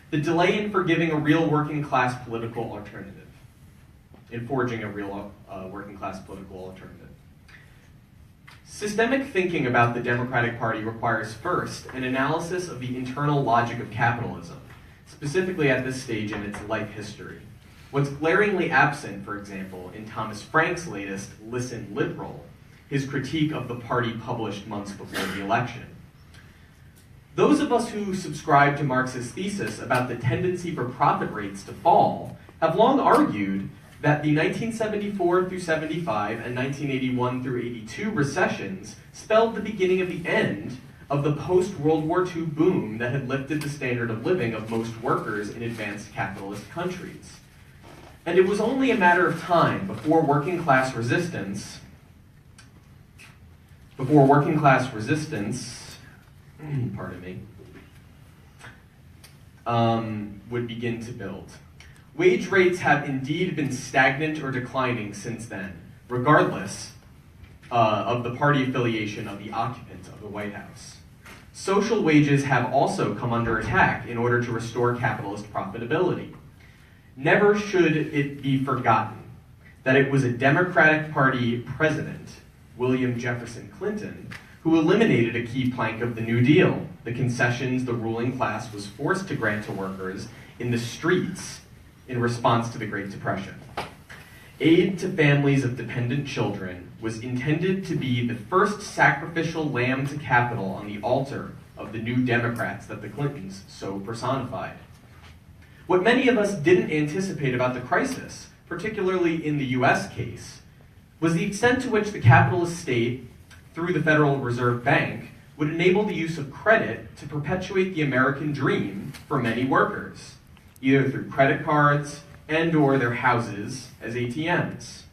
The delay in forgiving a real working class political alternative. in forging a real working class political alternative. Systemic thinking about the Democratic Party requires first an analysis of the internal logic of capitalism, specifically at this stage in its life history. What's glaringly absent, for example, in Thomas Frank's latest Listen Liberal, his critique of the party published months before the election. Those of us who subscribe to Marx's thesis about the tendency for profit rates to fall have long argued that the 1974 through 75 and 1981 through 82 recessions spelled the beginning of the end of the post-World War II boom that had lifted the standard of living of most workers in advanced capitalist countries. And it was only a matter of time before working class resistance would begin to build. Wage rates have indeed been stagnant or declining since then, regardless of the party affiliation of the occupant of the White House. Social wages have also come under attack in order to restore capitalist profitability. Never should it be forgotten that it was a Democratic Party president, William Jefferson Clinton, who eliminated a key plank of the New Deal, the concessions the ruling class was forced to grant to workers in the streets in response to the Great Depression. Aid to families of dependent children was intended to be the first sacrificial lamb to capital on the altar of the New Democrats that the Clintons so personified. What many of us didn't anticipate about the crisis, particularly in the US case, was the extent to which the capitalist state, through the Federal Reserve Bank, would enable the use of credit to perpetuate the American dream for many workers, either through credit cards and/or their houses as ATMs.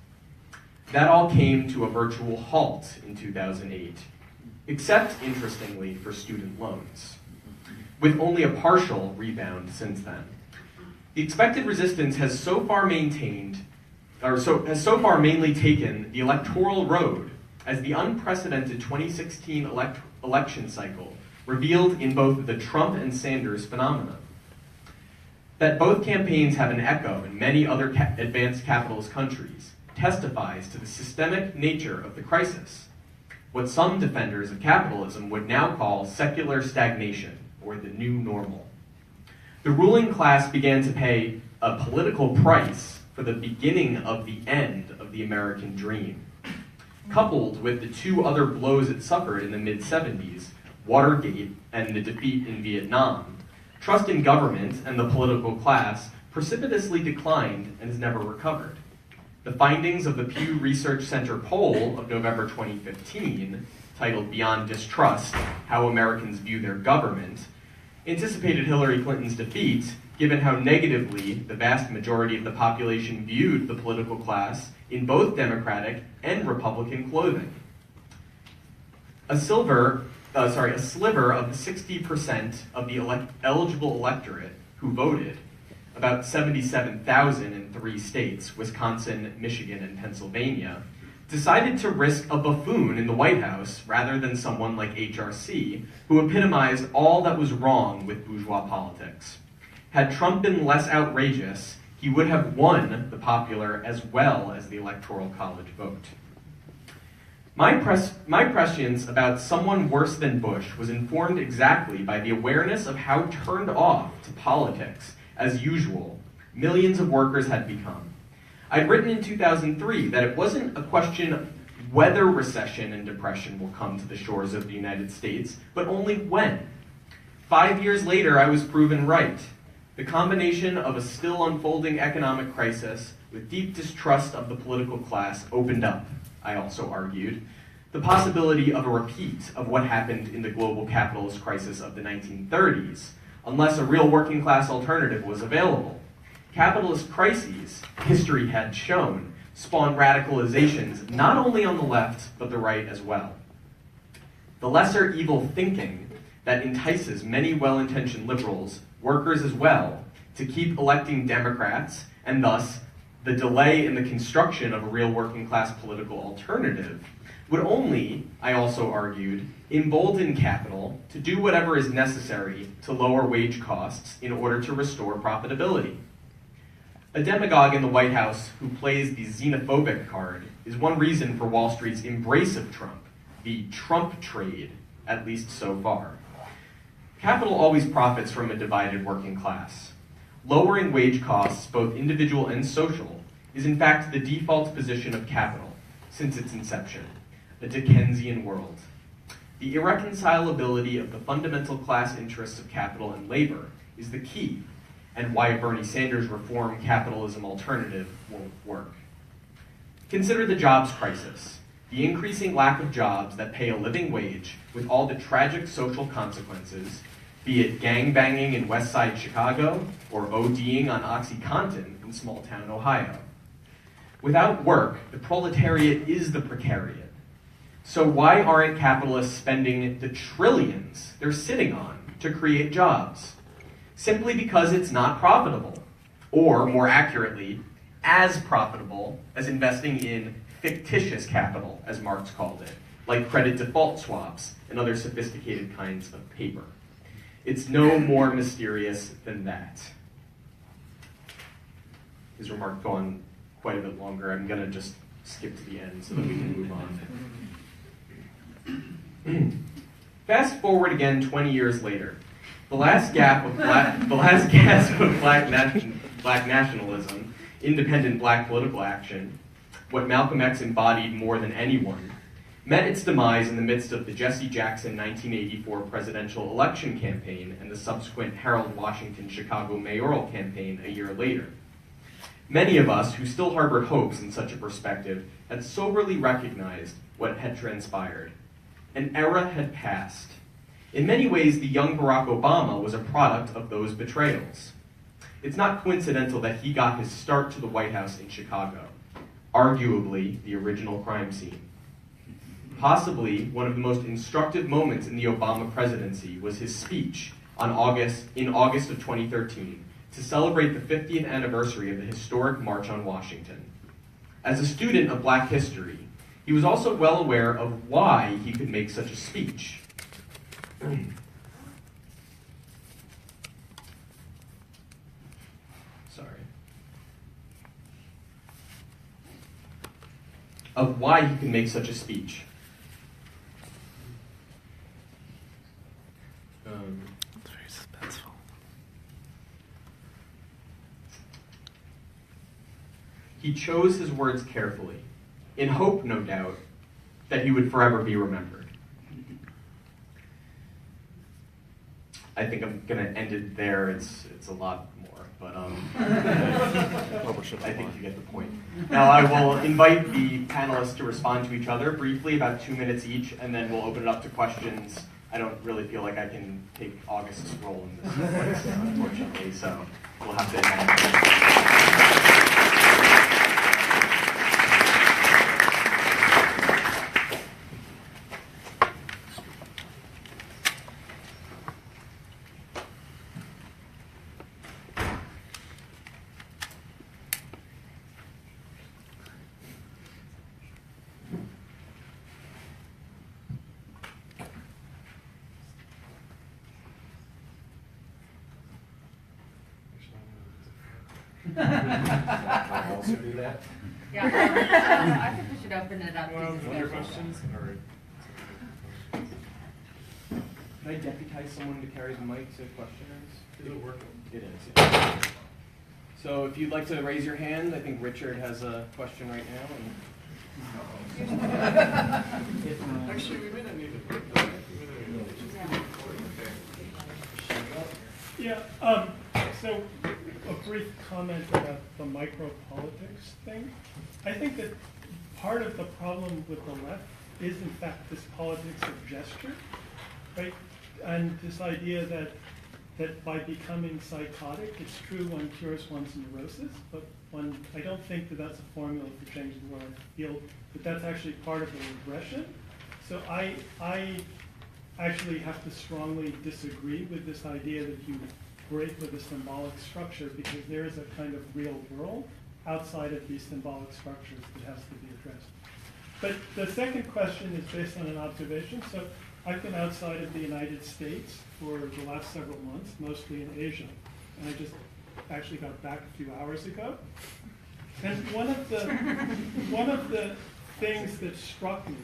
That all came to a virtual halt in 2008, except, interestingly, for student loans, with only a partial rebound since then. The expected resistance has so far mainly taken the electoral road, as the unprecedented 2016 election cycle revealed in both the Trump and Sanders phenomena. That both campaigns have an echo in many other advanced capitalist countries testifies to the systemic nature of the crisis, what some defenders of capitalism would now call secular stagnation, or the new normal. The ruling class began to pay a political price for the beginning of the end of the American dream. Coupled with the two other blows it suffered in the mid-70s, Watergate and the defeat in Vietnam, trust in government and the political class precipitously declined and has never recovered. The findings of the Pew Research Center poll of November 2015, titled Beyond Distrust, How Americans View Their Government, anticipated Hillary Clinton's defeat, given how negatively the vast majority of the population viewed the political class in both Democratic and Republican clothing. A sliver of the 60% of the eligible electorate who voted, about 77,000 in 3 states, Wisconsin, Michigan, and Pennsylvania, decided to risk a buffoon in the White House rather than someone like HRC, who epitomized all that was wrong with bourgeois politics. Had Trump been less outrageous, he would have won the popular as well as the Electoral College vote. My prescience about someone worse than Bush was informed exactly by the awareness of how turned off to politics, as usual, millions of workers had become. I'd written in 2003 that it wasn't a question of whether recession and depression will come to the shores of the United States, but only when. 5 years later, I was proven right. The combination of a still unfolding economic crisis with deep distrust of the political class opened up, I also argued, the possibility of a repeat of what happened in the global capitalist crisis of the 1930s, unless a real working class alternative was available. Capitalist crises, history had shown, spawn radicalizations not only on the left, but the right as well. The lesser evil thinking that entices many well-intentioned liberals, workers as well, to keep electing Democrats, and thus the delay in the construction of a real working class political alternative, would only, I also argued, embolden capital to do whatever is necessary to lower wage costs in order to restore profitability. A demagogue in the White House who plays the xenophobic card is one reason for Wall Street's embrace of Trump, the Trump trade, at least so far. Capital always profits from a divided working class. Lowering wage costs, both individual and social, is in fact the default position of capital since its inception, a Dickensian world. The irreconcilability of the fundamental class interests of capital and labor is the key, and why Bernie Sanders' reform capitalism alternative won't work. Consider the jobs crisis, the increasing lack of jobs that pay a living wage with all the tragic social consequences, be it gangbanging in West Side Chicago or ODing on OxyContin in small-town Ohio. Without work, the proletariat is the precariat. So why aren't capitalists spending the trillions they're sitting on to create jobs? Simply because it's not profitable, or more accurately, as profitable as investing in fictitious capital, as Marx called it, like credit default swaps and other sophisticated kinds of paper. It's no more mysterious than that. His remark go on quite a bit longer. I'm going to just skip to the end so that we can move on. Fast forward again 20 years later. The last gasp of black nationalism, independent black political action, what Malcolm X embodied more than anyone, met its demise in the midst of the Jesse Jackson 1984 presidential election campaign and the subsequent Harold Washington Chicago mayoral campaign a year later. Many of us who still harbored hopes in such a perspective had soberly recognized what had transpired. An era had passed. In many ways, the young Barack Obama was a product of those betrayals. It's not coincidental that he got his start to the White House in Chicago, arguably the original crime scene. Possibly one of the most instructive moments in the Obama presidency was his speech in August of 2013 to celebrate the 50th anniversary of the historic March on Washington. As a student of Black history, he was also well aware of why he could make such a speech. Of why he can make such a speech. It's very suspenseful. He chose his words carefully, in hope, no doubt, that he would forever be remembered. I think I'm going to end it there. It's a lot more, but I think you get the point. Now I will invite the panelists to respond to each other briefly, about 2 minutes each, and then we'll open it up to questions. I don't really feel like I can take August's role in this place, unfortunately, so we'll have to I also do that. Yeah, I think we should open it up to discussion. Other questions? Can I deputize someone to carry the mic to questioners? Is it working? It is. Yeah. So if you'd like to raise your hand, I think Richard has a question right now. Actually, we may not need to break that. Yeah, so a brief comment about the micropolitics thing. I think that part of the problem with the left is in fact this politics of gesture, right? And this idea that by becoming psychotic, it's true one cures one's neurosis, but I don't think that that's a formula for changing the world. I feel that that's actually part of the regression. So I actually have to strongly disagree with this idea that you break with a symbolic structure, because there is a kind of real world outside of these symbolic structures that has to be addressed. But the second question is based on an observation. So I've been outside of the United States for the last several months, mostly in Asia. And I just actually got back a few hours ago. And one of the things that struck me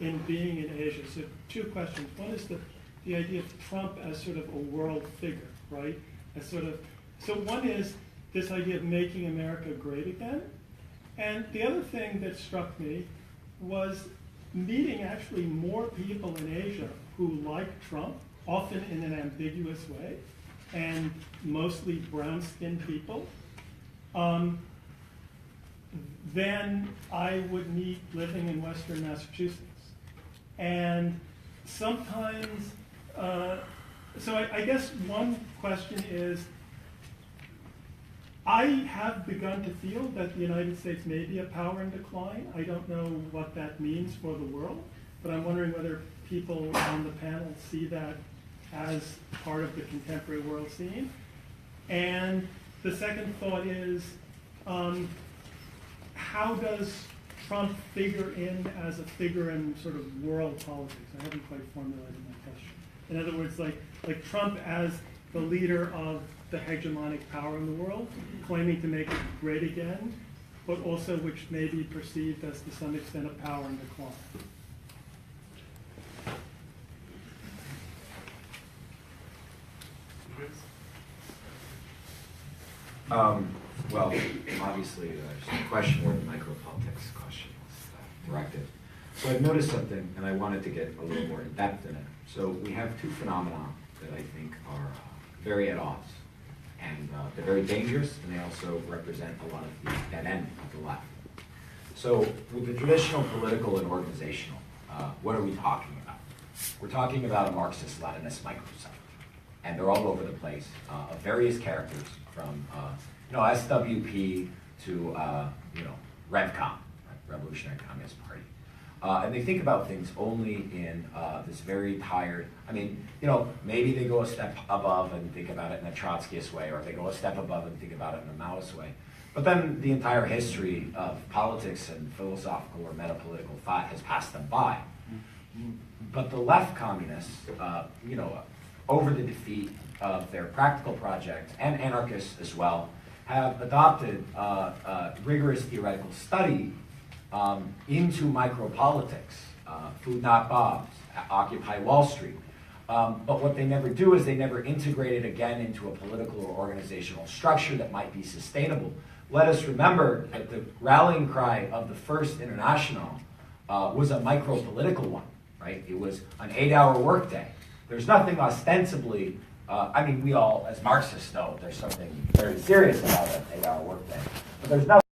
in being in Asia, so two questions. One is the idea of Trump as sort of a world figure, right? As sort of, so one is this idea of making America great again. And the other thing that struck me was meeting actually more people in Asia who like Trump, often in an ambiguous way, and mostly brown-skinned people, than I would meet living in Western Massachusetts. And sometimes, so I guess one question is, I have begun to feel that the United States may be a power in decline. I don't know what that means for the world, but I'm wondering whether people on the panel see that as part of the contemporary world scene. And the second thought is, how does Trump figure in as a figure in sort of world politics? I haven't quite formulated my question. In other words, like Trump as the leader of the hegemonic power in the world, claiming to make it great again, but also which may be perceived as to some extent a power in decline. Well, obviously, there's a question where the micropolitics question was directed. So I've noticed something, and I wanted to get a little more in depth in it. So we have two phenomena that I think are very at odds. And they're very dangerous, and they also represent a lot of the dead end of the left. So with the traditional political and organizational, what are we talking about? We're talking about a Marxist-Leninist microsite. And they're all over the place, of various characters, from SWP to RevCom, right? Revolutionary Communist Party. And they think about things only in this very tired, maybe they go a step above and think about it in a Trotskyist way, or they go a step above and think about it in a Maoist way. But then the entire history of politics and philosophical or metapolitical thought has passed them by. But the left communists, over the defeat of their practical project, and anarchists as well, have adopted rigorous theoretical study into micropolitics, Food Not Bombs, Occupy Wall Street. But what they never do is they never integrate it again into a political or organizational structure that might be sustainable. Let us remember that the rallying cry of the First International was a micropolitical one, right? It was an 8-hour workday. There's nothing ostensibly, we all, as Marxists, know there's something very serious about an 8-hour workday. But there's nothing